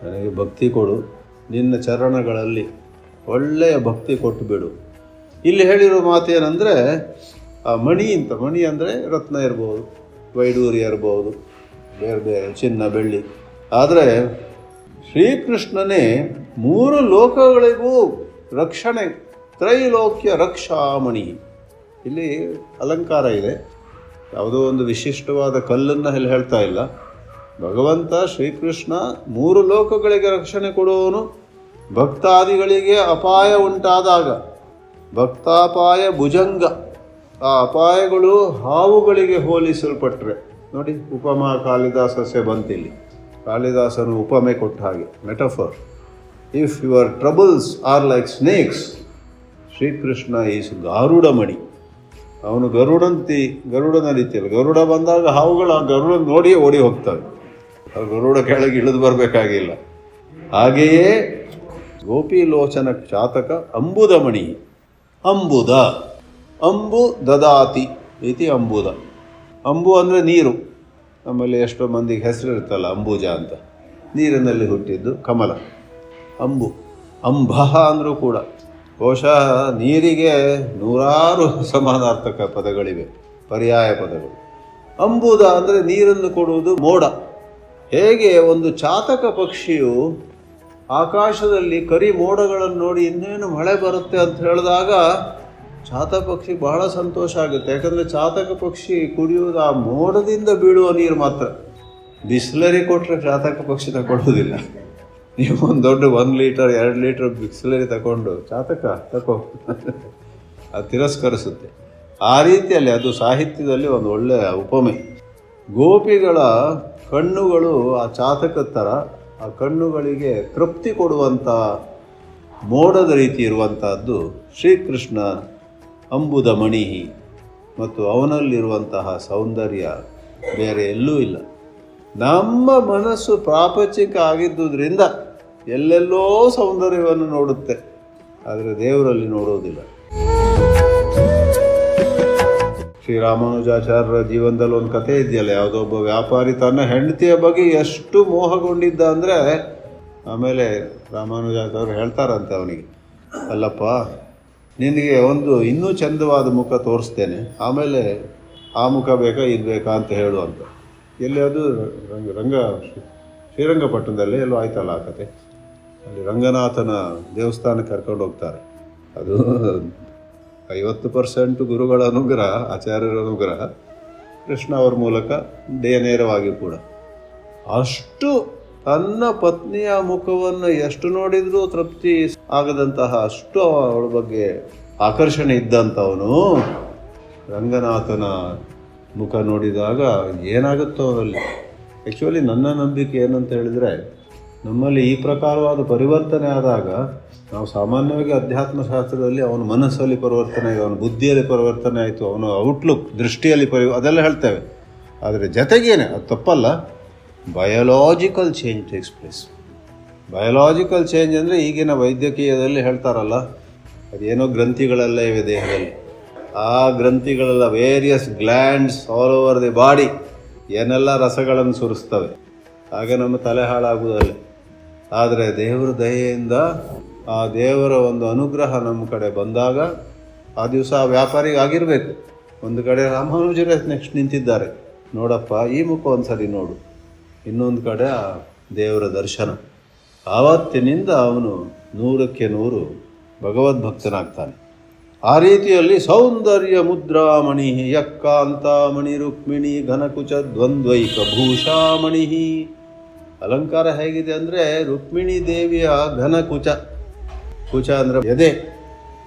ನನಗೆ ಭಕ್ತಿ ಕೊಡು, ನಿನ್ನ ಚರಣಗಳಲ್ಲಿ ಒಳ್ಳೆಯ ಭಕ್ತಿ ಕೊಟ್ಟು ಬಿಡು. ಇಲ್ಲಿ ಹೇಳಿರೋ ಮಾತೇನೆಂದರೆ, ಆ ಮಣಿ ಅಂತ, ಮಣಿ ಅಂದರೆ ರತ್ನ ಇರ್ಬೋದು, ವೈಡೂರ್ಯ ಇರ್ಬೋದು, ಬೇರೆ ಬೇರೆ ಚಿನ್ನ ಬೆಳ್ಳಿ. ಆದರೆ ಶ್ರೀಕೃಷ್ಣನೇ ಮೂರು ಲೋಕಗಳಿಗೂ ರಕ್ಷಣೆ, ತ್ರೈಲೋಕ್ಯ ರಕ್ಷಾಮಣಿ. ಇಲ್ಲಿ ಅಲಂಕಾರ ಇದೆ, ಯಾವುದೋ ಒಂದು ವಿಶಿಷ್ಟವಾದ ಕಲ್ಲನ್ನು ಇಲ್ಲಿ ಹೇಳ್ತಾ ಇಲ್ಲ. ಭಗವಂತ ಶ್ರೀಕೃಷ್ಣ ಮೂರು ಲೋಕಗಳಿಗೆ ರಕ್ಷಣೆ ಕೊಡುವವನು. ಭಕ್ತಾದಿಗಳಿಗೆ ಅಪಾಯ ಉಂಟಾದಾಗ, ಭಕ್ತಾಪಾಯ ಭುಜಂಗ, ಆ ಅಪಾಯಗಳು ಹಾವುಗಳಿಗೆ ಹೋಲಿಸಲ್ಪಟ್ರೆ ನೋಡಿ, ಉಪಮಾ ಕಾಳಿದಾಸಸ್ಯ ಬಂತಿಲ್ಲಿ. ಕಾಳಿದಾಸನು ಉಪಮೆ ಕೊಟ್ಟ ಹಾಗೆ, metaphor. If your troubles are like snakes, Shrikrishna is Garudamani. ಅವನು ಗರುಡನ ರೀತಿಯಲ್ಲಿ, ಗರುಡ ಬಂದಾಗ ಹಾವುಗಳು ಆ ಗರುಡ ನೋಡಿಯೇ ಓಡಿ ಹೋಗ್ತವೆ, ಆ ಗರುಡ ಕೆಳಗೆ ಇಳಿದು ಬರಬೇಕಾಗಿಲ್ಲ. ಹಾಗೆಯೇ ಗೋಪಿಲೋಚನ ಚಾತಕ ಅಂಬುದಮಣಿ. ಅಂಬುದ, ಅಂಬು ದದಾತಿ ಇತಿ ಅಂಬುದ. ಅಂಬು ಅಂದರೆ ನೀರು. ನಮ್ಮಲ್ಲಿ ಎಷ್ಟೋ ಮಂದಿಗೆ ಹೆಸರು ಇರ್ತಲ್ಲ ಅಂಬುಜ ಅಂತ. ನೀರಿನಲ್ಲಿ ಹುಟ್ಟಿದ್ದು ಕಮಲ ಅಂಬು. ಅಂಬಃ ಅಂದರೂ ಕೂಡ ಬಹುಶಃ ನೀರಿಗೆ ನೂರಾರು ಸಮಾನಾರ್ಥಕ ಪದಗಳಿವೆ, ಪರ್ಯಾಯ ಪದಗಳು. ಅಂಬುದ ಅಂದರೆ ನೀರನ್ನು ಕೊಡುವುದು ಮೋಡ. ಹೇಗೆ ಒಂದು ಚಾತಕ ಪಕ್ಷಿಯು ಆಕಾಶದಲ್ಲಿ ಕರಿ ಮೋಡಗಳನ್ನು ನೋಡಿ ಇನ್ನೇನು ಮಳೆ ಬರುತ್ತೆ ಅಂತ ಹೇಳಿದಾಗ ಚಾತಕ ಪಕ್ಷಿ ಬಹಳ ಸಂತೋಷ ಆಗುತ್ತೆ. ಯಾಕಂದರೆ ಚಾತಕ ಪಕ್ಷಿ ಕುಡಿಯುವುದು ಆ ಮೋಡದಿಂದ ಬೀಳುವ ನೀರು ಮಾತ್ರ. ಬಿಸ್ಲರಿ ಕೊಟ್ಟರೆ ಚಾತಕ ಪಕ್ಷಿ ತಗೊಳ್ಳೋದಿಲ್ಲ. ನೀವು ಒಂದು ದೊಡ್ಡ 1 ಲೀಟರ್ 2 ಲೀಟರ್ ಬಿಸ್ಲರಿ ತಗೊಂಡು ಚಾತಕ ತಗೋ ಅದು ತಿರಸ್ಕರಿಸುತ್ತೆ. ಆ ರೀತಿಯಲ್ಲಿ ಅದು ಸಾಹಿತ್ಯದಲ್ಲಿ ಒಂದು ಒಳ್ಳೆಯ ಉಪಮೆ. ಗೋಪಿಗಳ ಕಣ್ಣುಗಳು ಆ ಚಾತಕದ ಥರ, ಆ ಕಣ್ಣುಗಳಿಗೆ ತೃಪ್ತಿ ಕೊಡುವಂಥ ಮೋಡದ ರೀತಿ ಇರುವಂತಹದ್ದು ಶ್ರೀಕೃಷ್ಣ ಅಂಬುದ ಮಣಿ. ಮತ್ತು ಅವನಲ್ಲಿರುವಂತಹ ಸೌಂದರ್ಯ ಬೇರೆ ಎಲ್ಲೂ ಇಲ್ಲ. ನಮ್ಮ ಮನಸ್ಸು ಪ್ರಾಪಂಚಿಕ ಆಗಿದ್ದುದರಿಂದ ಎಲ್ಲೆಲ್ಲೋ ಸೌಂದರ್ಯವನ್ನು ನೋಡುತ್ತೆ, ಆದರೆ ದೇವರಲ್ಲಿ ನೋಡೋದಿಲ್ಲ. ಶ್ರೀರಾಮಾನುಜಾಚಾರ್ಯರ ಜೀವನದಲ್ಲಿ ಒಂದು ಕಥೆ ಇದೆಯಲ್ಲ, ಯಾವುದೋ ಒಬ್ಬ ವ್ಯಾಪಾರಿ ತನ್ನ ಹೆಂಡತಿಯ ಬಗ್ಗೆ ಎಷ್ಟು ಮೋಹಗೊಂಡಿದ್ದ ಅಂದರೆ, ಆಮೇಲೆ ರಾಮಾನುಜಾಚಾರ್ಯರು ಹೇಳ್ತಾರಂತೆ ಅವನಿಗೆ, ಅಲ್ಲಪ್ಪ ನಿನಗೆ ಒಂದು ಇನ್ನೂ ಚಂದವಾದ ಮುಖ ತೋರಿಸ್ತೇನೆ, ಆಮೇಲೆ ಆ ಮುಖ ಬೇಕಾ ಇದು ಬೇಕಾ ಅಂತ ಹೇಳು ಅಂತ. ಎಲ್ಲಿ ಅದು ಶ್ರೀರಂಗಪಟ್ಟಣದಲ್ಲಿ ಎಲ್ಲೋ ಆಯ್ತಲ್ಲ ಆ ಕತೆ. ಅಲ್ಲಿ ರಂಗನಾಥನ ದೇವಸ್ಥಾನಕ್ಕೆ ಕರ್ಕೊಂಡು ಹೋಗ್ತಾರೆ. ಅದು 50% ಗುರುಗಳ ಅನುಗ್ರಹ, ಆಚಾರ್ಯರ ಅನುಗ್ರಹ, ಕೃಷ್ಣ ಅವರ ಮೂಲಕ ನೇರವಾಗಿ ಕೂಡ. ಅಷ್ಟು ತನ್ನ ಪತ್ನಿಯ ಮುಖವನ್ನು ಎಷ್ಟು ನೋಡಿದರೂ ತೃಪ್ತಿ ಆಗದಂತಹ ಅಷ್ಟು ಅವಳ ಬಗ್ಗೆ ಆಕರ್ಷಣೆ ಇದ್ದಂಥವನು ರಂಗನಾಥನ ಮುಖ ನೋಡಿದಾಗ ಏನಾಗುತ್ತೋ ಅವರಲ್ಲಿ. ಆ್ಯಕ್ಚುಲಿ ನನ್ನ ನಂಬಿಕೆ ಏನಂತ ಹೇಳಿದರೆ, ನಮ್ಮಲ್ಲಿ ಈ ಪ್ರಕಾರವಾದ ಪರಿವರ್ತನೆ ಆದಾಗ ನಾವು ಸಾಮಾನ್ಯವಾಗಿ ಅಧ್ಯಾತ್ಮಶಾಸ್ತ್ರದಲ್ಲಿ ಅವನ ಮನಸ್ಸಲ್ಲಿ ಪರಿವರ್ತನೆ ಆಯಿತು, ಅವನ ಬುದ್ಧಿಯಲ್ಲಿ ಪರಿವರ್ತನೆ ಆಯಿತು, ಅವನ ಔಟ್ಲುಕ್ ದೃಷ್ಟಿಯಲ್ಲಿ ಅದೆಲ್ಲ ಹೇಳ್ತೇವೆ. ಆದರೆ ಜೊತೆಗೇನೆ ಅದು ತಪ್ಪಲ್ಲ, biological change takes place. Biological change ಅಂದರೆ ಈಗಿನ ವೈದ್ಯಕೀಯದಲ್ಲಿ ಹೇಳ್ತಾರಲ್ಲ, ಅದೇನೋ ಗ್ರಂಥಿಗಳೆಲ್ಲ ಇವೆ ದೇಹದಲ್ಲಿ, ಆ ಗ್ರಂಥಿಗಳೆಲ್ಲ various glands all over the body ಏನೆಲ್ಲ ರಸಗಳನ್ನು ಸುರಿಸ್ತವೆ, ಆಗ ನಮ್ಮ ತಲೆ ಹಾಳಾಗುವುದಲ್ಲ. ಆದರೆ ದೇವರ ದಯೆಯಿಂದ ಆ ದೇವರ ಒಂದು ಅನುಗ್ರಹ ನಮ್ಮ ಕಡೆ ಬಂದಾಗ ಆ ದಿವಸ ಆ ವ್ಯಾಪಾರಿಗೆ ಆಗಿರಬೇಕು. ಒಂದು ಕಡೆ ರಾಮಾನುಜರೇ ನೆಕ್ಸ್ಟ್ ನಿಂತಿದ್ದಾರೆ, ನೋಡಪ್ಪ ಈ ಮುಖ ಒಂದು ಸರಿ ನೋಡು, ಇನ್ನೊಂದು ಕಡೆ ಆ ದೇವರ ದರ್ಶನ. ಆವತ್ತಿನಿಂದ ಅವನು 100ಕ್ಕೆ 100 ಭಗವದ್ಭಕ್ತನಾಗ್ತಾನೆ. ಆ ರೀತಿಯಲ್ಲಿ ಸೌಂದರ್ಯ ಮುದ್ರಾಮಣಿ ಯಕ್ಕಾಂತಾಮಣಿ ರುಕ್ಮಿಣಿ ಘನಕುಚ ದ್ವಂದ್ವೈಕ ಭೂಷಾಮಣಿ. ಅಲಂಕಾರ ಹೇಗಿದೆ ಅಂದರೆ, ರುಕ್ಮಿಣಿ ದೇವಿಯ ಘನಕುಚ, ಕುಚ ಅಂದರೆ ಎದೆ,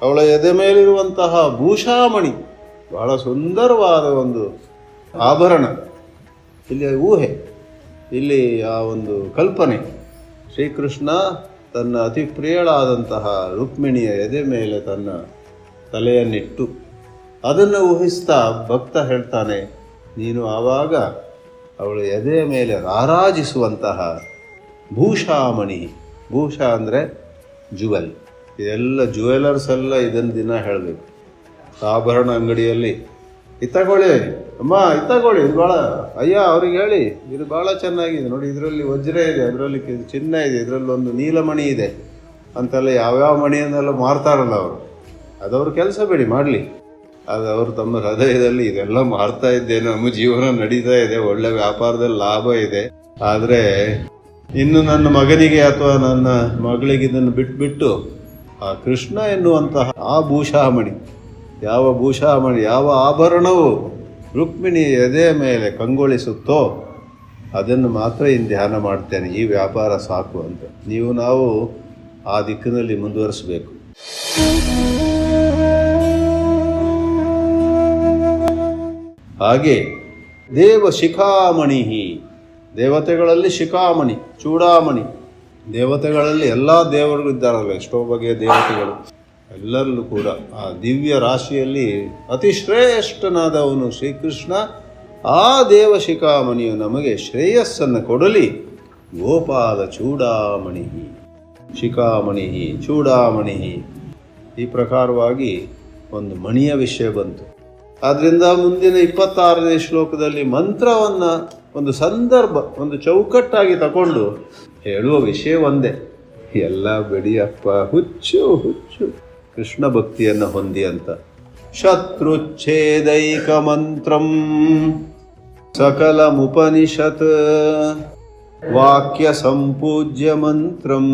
ಅವಳ ಎದೆ ಮೇಲಿರುವಂತಹ ಭೂಷಾಮಣಿ ಬಹಳ ಸುಂದರವಾದ ಒಂದು ಆಭರಣ. ಇಲ್ಲಿ ಊಹೆ, ಇಲ್ಲಿ ಆ ಒಂದು ಕಲ್ಪನೆ. ಶ್ರೀಕೃಷ್ಣ ತನ್ನ ಅತಿ ಪ್ರಿಯಳಾದಂತಹ ರುಕ್ಮಿಣಿಯ ಎದೆ ಮೇಲೆ ತನ್ನ ತಲೆಯನ್ನಿಟ್ಟು ಅದನ್ನು ಊಹಿಸ್ತಾ ಭಕ್ತ ಹೇಳ್ತಾನೆ, ನೀನು ಆವಾಗ ಅವಳ ಎದೆಯ ಮೇಲೆ ರಾರಾಜಿಸುವಂತಹ ಭೂಷಾಮಣಿ. ಭೂಷಾ ಅಂದರೆ ಜುವೆಲ್. ಇದೆಲ್ಲ ಜುವೆಲರ್ಸ್ ಎಲ್ಲ ಇದನ್ನು ದಿನ ಹೇಳಬೇಕು. ಆಭರಣ ಅಂಗಡಿಯಲ್ಲಿ ಇತ್ತಗೊಳ್ಳಿ ಅಮ್ಮ, ಇತ್ತಗೊಳ್ಳಿ, ಇದು ಭಾಳ ಅಯ್ಯ ಅವ್ರಿಗೆ ಹೇಳಿ, ಇದು ಭಾಳ ಚೆನ್ನಾಗಿದೆ ನೋಡಿ, ಇದರಲ್ಲಿ ವಜ್ರ ಇದೆ, ಅದರಲ್ಲಿ ಚಿನ್ನ ಇದೆ, ಇದರಲ್ಲಿ ಒಂದು ನೀಲಮಣಿ ಇದೆ ಅಂತೆಲ್ಲ ಯಾವ್ಯಾವ ಮಣಿಯನ್ನೆಲ್ಲ ಮಾರ್ತಾರಲ್ಲ ಅವರು. ಅದವ್ರ ಕೆಲಸ ಬಿಡಿ, ಮಾಡಲಿ. ಅದು ಅವರು ತಮ್ಮ ಹೃದಯದಲ್ಲಿ ಇದೆಲ್ಲ ಮಾರ್ತಾ ಇದ್ದೇನೆ, ನಮ್ಮ ಜೀವನ ನಡೀತಾ ಇದೆ, ಒಳ್ಳೆ ವ್ಯಾಪಾರದಲ್ಲಿ ಲಾಭ ಇದೆ, ಆದರೆ ಇನ್ನು ನನ್ನ ಮಗನಿಗೆ ಅಥವಾ ನನ್ನ ಮಗಳಿಗೆ ಇದನ್ನು ಬಿಟ್ಬಿಟ್ಟು ಆ ಕೃಷ್ಣ ಎನ್ನುವಂತಹ ಆ ಭೂಷಾಮಣಿ, ಯಾವ ಭೂಷಾಮಣಿ, ಯಾವ ಆಭರಣವು ರುಕ್ಮಿಣಿ ಎದೆಯ ಮೇಲೆ ಕಂಗೊಳಿಸುತ್ತೋ ಅದನ್ನು ಮಾತ್ರ ಇನ್ನು ಧ್ಯಾನ ಮಾಡ್ತೇನೆ, ಈ ವ್ಯಾಪಾರ ಸಾಕು ಅಂತ. ನಾವು ಆ ದಿಕ್ಕಿನಲ್ಲಿ ಮುಂದುವರಿಸಬೇಕು. ಹಾಗೆ ದೇವ ಶಿಖಾಮಣಿ, ದೇವತೆಗಳಲ್ಲಿ ಶಿಖಾಮಣಿ, ಚೂಡಾಮಣಿ. ದೇವತೆಗಳಲ್ಲಿ ಎಲ್ಲ ದೇವರು ಇದ್ದಾರಲ್ಲ, ಎಷ್ಟೋ ಬಗೆಯ ದೇವತೆಗಳು, ಎಲ್ಲರಲ್ಲೂ ಕೂಡ ಆ ದಿವ್ಯ ರಾಶಿಯಲ್ಲಿ ಅತಿ ಶ್ರೇಷ್ಠನಾದವನು ಶ್ರೀಕೃಷ್ಣ. ಆ ದೇವ ಶಿಖಾಮಣಿಯು ನಮಗೆ ಶ್ರೇಯಸ್ಸನ್ನು ಕೊಡಲಿ. ಗೋಪಾಲ ಚೂಡಾಮಣಿ, ಶಿಖಾಮಣಿ, ಚೂಡಾಮಣಿ, ಈ ಪ್ರಕಾರವಾಗಿ ಒಂದು ಮಣಿಯ ವಿಷಯ ಬಂತು. ಆದ್ದರಿಂದ ಮುಂದಿನ 26ನೇ ಶ್ಲೋಕದಲ್ಲಿ ಮಂತ್ರವನ್ನು ಒಂದು ಸಂದರ್ಭ, ಒಂದು ಚೌಕಟ್ಟಾಗಿ ತಗೊಂಡು ಹೇಳುವ ವಿಷಯ ಒಂದೇ, ಎಲ್ಲ ಬಿಡಿಯಪ್ಪ, ಹುಚ್ಚು ಹುಚ್ಚು ಕೃಷ್ಣ ಭಕ್ತಿಯನ್ನು ಹೊಂದಿ ಅಂತ. ಶತ್ರುಚ್ಛೇದೈಕ ಮಂತ್ರಂ ಸಕಲಮುಪನಿಷತ್ ವಾಕ್ಯ ಸಂಪೂಜ್ಯ ಮಂತ್ರಂ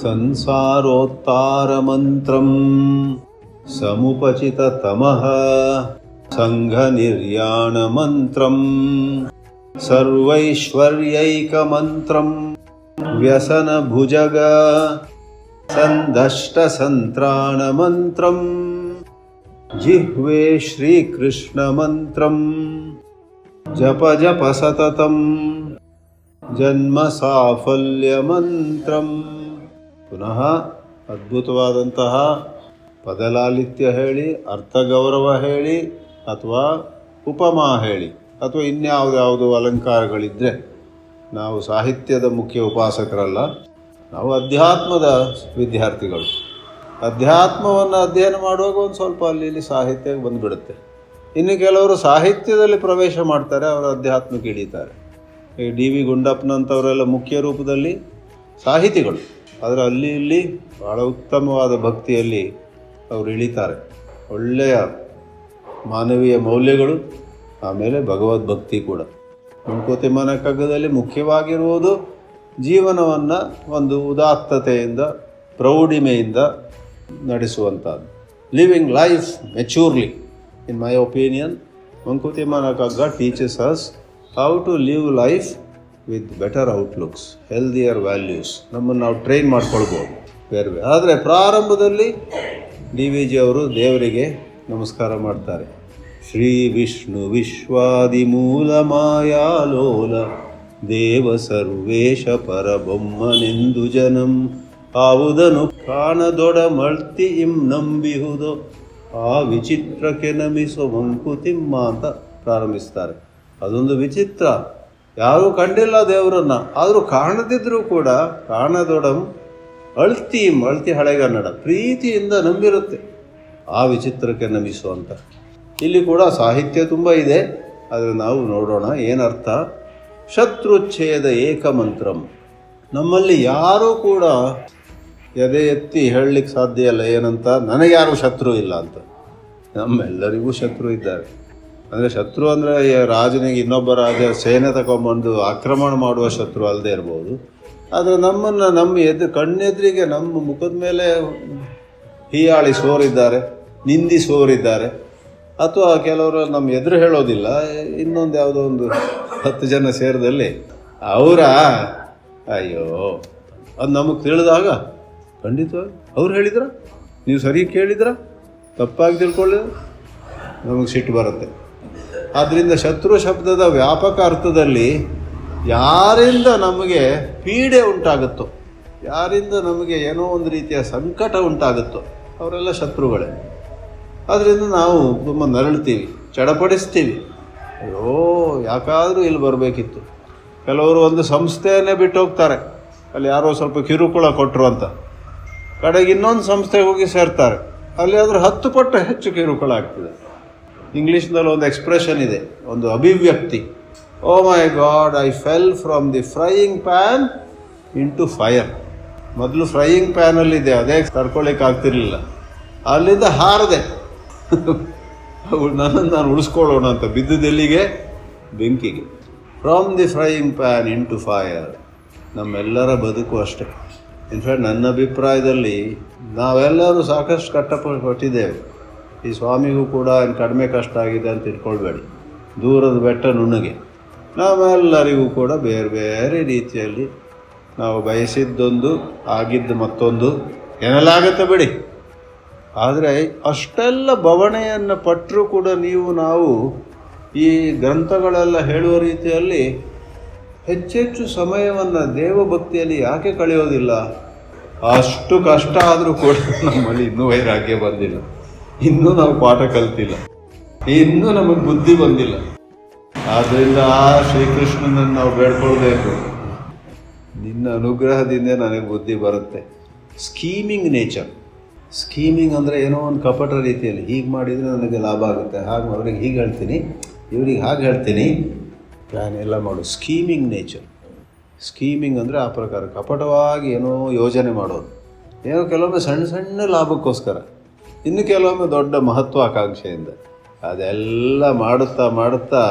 ಸಂಸಾರೋತ್ತಾರ ಮಂತ್ರಂ ಸಮುಪಚಿತ ತಮಃ ಸಂಘ ನಿರ್ಯಾಣ ಮಂತ್ರಂ ಸರ್ವೈಶ್ವರ್ಯೈಕ ಮಂತ್ರಂ ವ್ಯಸನ ಭುಜಗ ಸಂದಷ್ಟ ಸಂತ್ರಾಣ ಮಂತ್ರಂ ಜಿಹ್ವೆ ಶ್ರೀಕೃಷ್ಣ ಮಂತ್ರಂ ಜಪ ಜಪ ಸತತಂ ಜನ್ಮ ಸಾಫಲ್ಯ ಮಂತ್ರಂ. ಪುನಃ ಅದ್ಭುತವಾದಂತಹ ಪದಲಾಲಿತ್ಯ ಹೇಳಿ, ಅರ್ಥಗೌರವ ಹೇಳಿ, ಅಥವಾ ಉಪಮಾ ಹೇಳಿ, ಅಥವಾ ಇನ್ಯಾವುದ್ಯಾವುದು ಅಲಂಕಾರಗಳಿದ್ದರೆ, ನಾವು ಸಾಹಿತ್ಯದ ಮುಖ್ಯ ಉಪಾಸಕರಲ್ಲ, ನಾವು ಅಧ್ಯಾತ್ಮದ ವಿದ್ಯಾರ್ಥಿಗಳು. ಅಧ್ಯಾತ್ಮವನ್ನು ಅಧ್ಯಯನ ಮಾಡುವಾಗ ಒಂದು ಸ್ವಲ್ಪ ಅಲ್ಲಿ ಇಲ್ಲಿ ಸಾಹಿತ್ಯ ಬಂದುಬಿಡುತ್ತೆ. ಇನ್ನು ಕೆಲವರು ಸಾಹಿತ್ಯದಲ್ಲಿ ಪ್ರವೇಶ ಮಾಡ್ತಾರೆ, ಅವರು ಅಧ್ಯಾತ್ಮಕ್ಕೆ ಇಳೀತಾರೆ. ಈ ಡಿ.ವಿ. ಗುಂಡಪ್ಪನಂಥವರೆಲ್ಲ ಮುಖ್ಯ ರೂಪದಲ್ಲಿ ಸಾಹಿತಿಗಳು, ಆದರೆ ಅಲ್ಲಿ ಇಲ್ಲಿ ಬಹಳ ಉತ್ತಮವಾದ ಭಕ್ತಿಯಲ್ಲಿ ಅವರು ಇಳಿತಾರೆ. ಒಳ್ಳೆಯ ಮಾನವೀಯ ಮೌಲ್ಯಗಳು, ಆಮೇಲೆ ಭಗವದ್ಭಕ್ತಿ ಕೂಡ. ಮಂಕುತಿಮ್ಮನ ಕಗ್ಗದಲ್ಲಿ ಮುಖ್ಯವಾಗಿರುವುದು ಜೀವನವನ್ನು ಒಂದು ಉದಾತ್ತತೆಯಿಂದ, ಪ್ರೌಢಿಮೆಯಿಂದ ನಡೆಸುವಂಥದ್ದು. Living life maturely. In my opinion, ಮಂಕುತಿಮ್ಮನ Kagga teaches us how to live life with better outlooks, healthier values. ನಮ್ಮನ್ನು ನಾವು ಟ್ರೈನ್ ಮಾಡ್ಕೊಳ್ಬೋದು ಬೇರೆ ಬೇರೆ. ಆದರೆ ಪ್ರಾರಂಭದಲ್ಲಿ ಡಿ.ವಿ.ಜಿ. ಅವರು ದೇವರಿಗೆ ನಮಸ್ಕಾರ ಮಾಡ್ತಾರೆ. ಶ್ರೀ ವಿಷ್ಣು ವಿಶ್ವಾದಿಮೂಲ ಮಾಯಾಲೋಲ ದೇವ ಸರ್ವೇಶ ಪರಬೊಮ್ಮನೆಂದು ಜನಂ ಆವುದನು ಕಾಣದೊಡ ಮಳ್ತಿ ಇಂ ನಂಬಿಹುದೋ ಆ ವಿಚಿತ್ರಕ್ಕೆ ನಮಿಸೋ ಮಂಕುತಿಮ್ಮ ಅಂತ ಪ್ರಾರಂಭಿಸ್ತಾರೆ. ಅದೊಂದು ವಿಚಿತ್ರ, ಯಾರೂ ಕಂಡಿಲ್ಲ ದೇವರನ್ನು, ಆದರೂ ಕಾಣದಿದ್ದರೂ ಕೂಡ ಕಾಣದೊಡಂ ಅಳ್ತಿ ಹಳೆಗನ್ನಡ, ಪ್ರೀತಿಯಿಂದ ನಂಬಿರುತ್ತೆ ಆ ವಿಚಿತ್ರಕ್ಕೆ ನಮಿಸುವಂತ. ಇಲ್ಲಿ ಕೂಡ ಸಾಹಿತ್ಯ ತುಂಬ ಇದೆ, ಆದರೆ ನಾವು ನೋಡೋಣ ಏನರ್ಥ. ಶತ್ರುಚ್ಛೇದ ಏಕಮಂತ್ರಂ. ನಮ್ಮಲ್ಲಿ ಯಾರೂ ಕೂಡ ಎದೆ ಎತ್ತಿ ಹೇಳಲಿಕ್ಕೆ ಸಾಧ್ಯ ಇಲ್ಲ ಏನಂತ, ನನಗೆ ಯಾರೂ ಶತ್ರು ಇಲ್ಲ ಅಂತ. ನಮ್ಮೆಲ್ಲರಿಗೂ ಶತ್ರು ಇದ್ದಾರೆ. ಅಂದರೆ ಶತ್ರು ಅಂದರೆ ರಾಜನಿಗೆ ಇನ್ನೊಬ್ಬ ರಾಜ ಸೇನೆ ತಗೊಂಬಂದು ಆಕ್ರಮಣ ಮಾಡುವ ಶತ್ರು ಅಲ್ಲದೆ ಇರ್ಬೋದು. ಆದರೆ ನಮ್ಮನ್ನು ನಮ್ಮ ಕಣ್ಣೆದುರಿಗೆ ನಮ್ಮ ಮುಖದ ಮೇಲೆ ಹೀಯಾಳಿಸುವವರಿದ್ದಾರೆ, ನಿಂದಿಸುವವರಿದ್ದಾರೆ. ಅಥವಾ ಕೆಲವರು ನಮ್ಮ ಎದುರು ಹೇಳೋದಿಲ್ಲ, ಇನ್ನೊಂದು ಯಾವುದೋ ಒಂದು 10 ಜನ ಸೇರಿದಲ್ಲಿ ಅಯ್ಯೋ ಅದು ನಮಗೆ ತಿಳಿದಾಗ ಖಂಡಿತವಾಗಿ ಅವ್ರು ಹೇಳಿದ್ರ, ನೀವು ಸರಿ ಕೇಳಿದ್ರ, ತಪ್ಪಾಗಿ ತಿಳ್ಕೊಳ್ಳಿದ್ರೆ ನಮಗೆ ಸಿಟ್ಟು ಬರುತ್ತೆ. ಆದ್ದರಿಂದ ಶತ್ರು ಶಬ್ದದ ವ್ಯಾಪಕ ಅರ್ಥದಲ್ಲಿ ಯಾರಿಂದ ನಮಗೆ ಪೀಡೆ ಉಂಟಾಗುತ್ತೋ, ಯಾರಿಂದ ನಮಗೆ ಏನೋ ಒಂದು ರೀತಿಯ ಸಂಕಟ ಉಂಟಾಗುತ್ತೋ ಅವರೆಲ್ಲ ಶತ್ರುಗಳೇ. ಆದ್ದರಿಂದ ನಾವು ತುಂಬ ನರಳ್ತೀವಿ, ಚಡಪಡಿಸ್ತೀವಿ. ಅಯ್ಯೋ ಯಾಕಾದರೂ ಇಲ್ಲಿ ಬರಬೇಕಿತ್ತು. ಕೆಲವರು ಒಂದು ಸಂಸ್ಥೆಯನ್ನೇ ಬಿಟ್ಟು ಹೋಗ್ತಾರೆ, ಅಲ್ಲಿ ಯಾರೋ ಸ್ವಲ್ಪ ಕಿರುಕುಳ ಕೊಟ್ಟರು ಅಂತ. ಕಡೆಗೆ ಇನ್ನೊಂದು ಸಂಸ್ಥೆಗೆ ಹೋಗಿ ಸೇರ್ತಾರೆ, ಅಲ್ಲಿ ಆದರೂ 10 ಪಟ್ಟು ಹೆಚ್ಚು ಕಿರುಕುಳ ಆಗ್ತದೆ. ಇಂಗ್ಲೀಷ್ನಲ್ಲಿ ಒಂದು ಎಕ್ಸ್ಪ್ರೆಷನ್ ಇದೆ, ಒಂದು ಅಭಿವ್ಯಕ್ತಿ, oh my god I fell from the frying pan into fire. ಮೊದಲು ಫ್ರೈಯಿಂಗ್ ಪ್ಯಾನಲ್ಲಿದೆ, ಅದೇ ತಡ್ಕೊಳ್ಳಿಕ್ಕೆ ಆಗ್ತಿರ್ಲಿಲ್ಲ, ಅಲ್ಲಿಂದ ಹಾರದೆ ನನ್ನನ್ನು ನಾನು ಉಳಿಸ್ಕೊಳ್ಳೋಣ ಅಂತ ಬಿದ್ದುದೆಲ್ಲಿಗೆ, ಬೆಂಕಿಗೆ. From the frying pan into fire. ನಮ್ಮೆಲ್ಲರ ಬದುಕು ಅಷ್ಟೆ. ಇನ್ಫ್ಯಾಕ್ಟ್ ನನ್ನ ಅಭಿಪ್ರಾಯದಲ್ಲಿ ನಾವೆಲ್ಲರೂ ಸಾಕಷ್ಟು ಕಷ್ಟಪಟ್ಟಿದ್ದೇವೆ. ಈ ಸ್ವಾಮಿಗೂ ಕೂಡ ಏನು ಕಡಿಮೆ ಕಷ್ಟ ಆಗಿದೆ ಅಂತ ಇಟ್ಕೊಳ್ಬೇಡಿ, ದೂರದ ಬೆಟ್ಟ ನುಣ್ಣಗೆ. ನಾವೆಲ್ಲರಿಗೂ ಕೂಡ ಬೇರೆ ಬೇರೆ ರೀತಿಯಲ್ಲಿ ನಾವು ಬಯಸಿದ್ದೊಂದು, ಆಗಿದ್ದು ಮತ್ತೊಂದು, ಏನೆಲ್ಲ ಆಗುತ್ತೆ ಬಿಡಿ. ಆದರೆ ಅಷ್ಟೆಲ್ಲ ಬವಣೆಯನ್ನು ಪಟ್ಟರೂ ಕೂಡ ನಾವು ಈ ಗ್ರಂಥಗಳೆಲ್ಲ ಹೇಳುವ ರೀತಿಯಲ್ಲಿ ಹೆಚ್ಚೆಚ್ಚು ಸಮಯವನ್ನು ದೇವಭಕ್ತಿಯಲ್ಲಿ ಯಾಕೆ ಕಳೆಯೋದಿಲ್ಲ? ಅಷ್ಟು ಕಷ್ಟ ಆದರೂ ಕೂಡ ನಮ್ಮಲ್ಲಿ ಇನ್ನೂ ವೈರಾಗ್ಯ ಬಂದಿಲ್ಲ, ಇನ್ನೂ ನಾವು ಪಾಠ ಕಲ್ತಿಲ್ಲ, ಇನ್ನೂ ನಮಗೆ ಬುದ್ಧಿ ಬಂದಿಲ್ಲ. ಆದ್ದರಿಂದ ಆ ಶ್ರೀಕೃಷ್ಣನನ್ನು ನಾವು ಬೇಡ್ಕೊಳ್ಬೇಕು, ನಿನ್ನ ಅನುಗ್ರಹದಿಂದ ನನಗೆ ಬುದ್ಧಿ ಬರುತ್ತೆ. ಸ್ಕೀಮಿಂಗ್ ನೇಚರ್, ಸ್ಕೀಮಿಂಗ್ ಅಂದರೆ ಏನೋ ಒಂದು ಕಪಟ ರೀತಿಯಲ್ಲಿ ಹೀಗೆ ಮಾಡಿದರೆ ನನಗೆ ಲಾಭ ಆಗುತ್ತೆ, ಹಾಗೆ ಅವ್ರಿಗೆ ಹೀಗೆ ಹೇಳ್ತೀನಿ, ಇವ್ರಿಗೆ ಹಾಗೆ ಹೇಳ್ತೀನಿ, ಪ್ಲ್ಯಾನ್ ಎಲ್ಲ ಮಾಡು. Scheming nature. ಸ್ಕೀಮಿಂಗ್ ಅಂದರೆ ಆ ಪ್ರಕಾರ ಕಪಟವಾಗಿ ಏನೋ ಯೋಜನೆ ಮಾಡೋದು, ಏನೋ ಕೆಲವೊಮ್ಮೆ ಸಣ್ಣ ಸಣ್ಣ ಲಾಭಕ್ಕೋಸ್ಕರ, ಇನ್ನು ಕೆಲವೊಮ್ಮೆ ದೊಡ್ಡ ಮಹತ್ವಾಕಾಂಕ್ಷೆಯಿಂದ. ಅದೆಲ್ಲ ಮಾಡುತ್ತಾ ಮಾಡುತ್ತಾ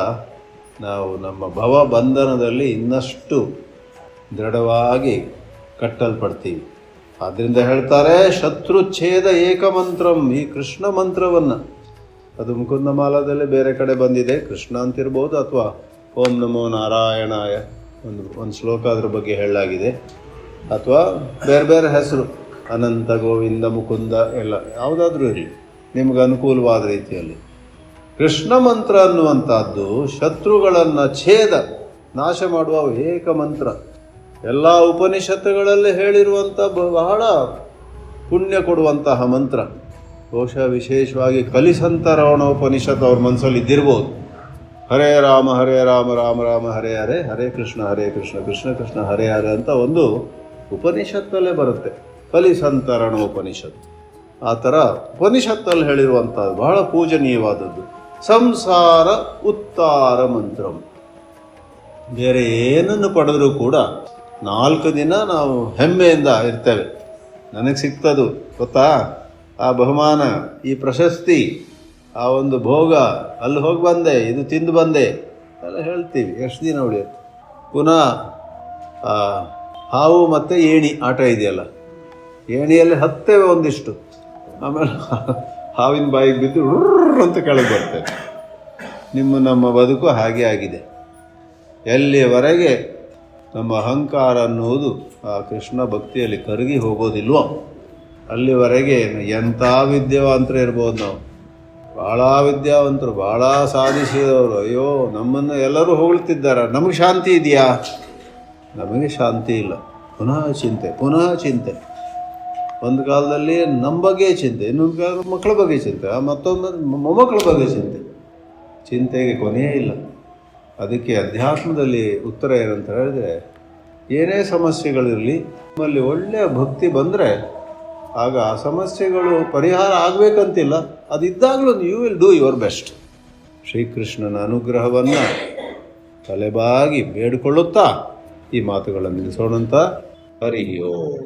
ನಾವು ನಮ್ಮ ಭವ ಬಂಧನದಲ್ಲಿ ಇನ್ನಷ್ಟು ದೃಢವಾಗಿ ಕಟ್ಟಲ್ಪಡ್ತೀವಿ. ಆದ್ದರಿಂದ ಹೇಳ್ತಾರೆ ಶತ್ರುಚ್ಛೇದ ಏಕಮಂತ್ರಂ, ಈ ಕೃಷ್ಣ ಮಂತ್ರವನ್ನು, ಅದು ಮುಕುಂದಮಾಲದಲ್ಲಿ ಬೇರೆ ಕಡೆ ಬಂದಿದೆ, ಕೃಷ್ಣ ಅಂತಿರ್ಬೋದು ಅಥವಾ ಓಂ ನಮೋ ನಾರಾಯಣಾಯ ಒಂದು ಶ್ಲೋಕ ಅದ್ರ ಬಗ್ಗೆ ಹೇಳಲಾಗಿದೆ, ಅಥವಾ ಬೇರೆ ಬೇರೆ ಹೆಸರು ಅನಂತ ಗೋವಿಂದ ಮುಕುಂದ ಎಲ್ಲ ಯಾವುದಾದ್ರೂ ಇರಲಿ ನಿಮ್ಗೆ ಅನುಕೂಲವಾದ ರೀತಿಯಲ್ಲಿ. ಕೃಷ್ಣ ಮಂತ್ರ ಅನ್ನುವಂಥದ್ದು ಶತ್ರುಗಳನ್ನು ಛೇದ ನಾಶ ಮಾಡುವ ಏಕ ಮಂತ್ರ. ಎಲ್ಲ ಉಪನಿಷತ್ತುಗಳಲ್ಲಿ ಹೇಳಿರುವಂಥ ಬಹಳ ಪುಣ್ಯ ಕೊಡುವಂತಹ ಮಂತ್ರ. ಬಹುಶಃ ವಿಶೇಷವಾಗಿ ಕಲಿಸಂತರವಣ ಉಪನಿಷತ್ತು ಅವ್ರ ಮನಸ್ಸಲ್ಲಿ ಇದ್ದಿರ್ಬೋದು. ಹರೇ ರಾಮ ರಾಮ ರಾಮ ಹರೇ ಹರೇ, ಹರೇ ಕೃಷ್ಣ ಕೃಷ್ಣ ಕೃಷ್ಣ ಹರೇ ಹರೇ ಅಂತ ಒಂದು ಉಪನಿಷತ್ತಲ್ಲೇ ಬರುತ್ತೆ, ಕಲಿಸಂತರಣ ಉಪನಿಷತ್ತು. ಆ ಥರ ಉಪನಿಷತ್ತಲ್ಲಿ ಹೇಳಿರುವಂಥದ್ದು ಬಹಳ ಪೂಜನೀಯವಾದದ್ದು. ಸಂಸಾರ ಉತ್ತಾರ ಮಂತ್ರಂ. ಬೇರೆ ಏನನ್ನು ಪಡೆದರೂ ಕೂಡ 4 ದಿನ ನಾವು ಹೆಮ್ಮೆಯಿಂದ ಇರ್ತೇವೆ. ನನಗೆ ಸಿಗ್ತದು ಗೊತ್ತಾ, ಆ ಬಹುಮಾನ, ಈ ಪ್ರಶಸ್ತಿ, ಆ ಒಂದು ಭೋಗ, ಅಲ್ಲಿ ಹೋಗಿ ಬಂದೆ, ಇದು ತಿಂದು ಬಂದೆ ಎಲ್ಲ ಹೇಳ್ತೀವಿ. ಎಷ್ಟು ದಿನ ಉಳಿಯುತ್ತೆ? ಪುನಃ ಹಾವು ಮತ್ತು ಏಣಿ ಆಟ ಇದೆಯಲ್ಲ, ಏಣಿಯಲ್ಲಿ ಹತ್ತೇವೆ ಒಂದಿಷ್ಟು, ಆಮೇಲೆ ಹಾವಿನ ಬಾಯಿಗೆ ಬಿದ್ದು ಅಂತ ಕೆಳಗೆ ಬರ್ತೇವೆ. ನಮ್ಮ ಬದುಕು ಹಾಗೆ ಆಗಿದೆ. ಎಲ್ಲಿಯವರೆಗೆ ನಮ್ಮ ಅಹಂಕಾರ ಅನ್ನುವುದು ಆ ಕೃಷ್ಣ ಭಕ್ತಿಯಲ್ಲಿ ಕರಗಿ ಹೋಗೋದಿಲ್ವೋ ಅಲ್ಲಿವರೆಗೆ ಎಂಥ ವಿದ್ಯಾವಂತರು ಇರ್ಬೋದು. ನಾವು ಭಾಳ ವಿದ್ಯಾವಂತರು, ಭಾಳ ಸಾಧಿಸಿದವರು, ಅಯ್ಯೋ ನಮ್ಮನ್ನು ಎಲ್ಲರೂ ಹೊಗಳ್ತಿದ್ದಾರೆ, ನಮಗೆ ಶಾಂತಿ ಇದೆಯಾ? ನಮಗೆ ಶಾಂತಿ ಇಲ್ಲ. ಪುನಃ ಚಿಂತೆ. ಒಂದು ಕಾಲದಲ್ಲಿ ನಮ್ಮ ಬಗ್ಗೆ ಚಿಂತೆ, ಇನ್ನೊಂದು ಕಾಲ ಮಕ್ಕಳ ಬಗ್ಗೆ ಚಿಂತೆ, ಮತ್ತೊಂದು ಮೊಮ್ಮಕ್ಕಳ ಬಗ್ಗೆ ಚಿಂತೆಗೆ ಕೊನೆಯೇ ಇಲ್ಲ. ಅದಕ್ಕೆ ಅಧ್ಯಾತ್ಮದಲ್ಲಿ ಉತ್ತರ ಏನಂತ ಹೇಳಿದ್ರೆ, ಏನೇ ಸಮಸ್ಯೆಗಳಿರಲಿ ನಮ್ಮಲ್ಲಿ ಒಳ್ಳೆಯ ಭಕ್ತಿ ಬಂದರೆ ಆಗ ಆ ಸಮಸ್ಯೆಗಳು ಪರಿಹಾರ ಆಗಬೇಕಂತಿಲ್ಲ, ಅದಿದ್ದಾಗಲೂ you will do your best. ಶ್ರೀಕೃಷ್ಣನ ಅನುಗ್ರಹವನ್ನು ತಲೆಬಾಗಿ ಬೇಡಿಕೊಳ್ಳುತ್ತಾ ಈ ಮಾತುಗಳನ್ನು ನಿಲ್ಲಿಸೋಣಂತ. ಹರಿ ಓಂ.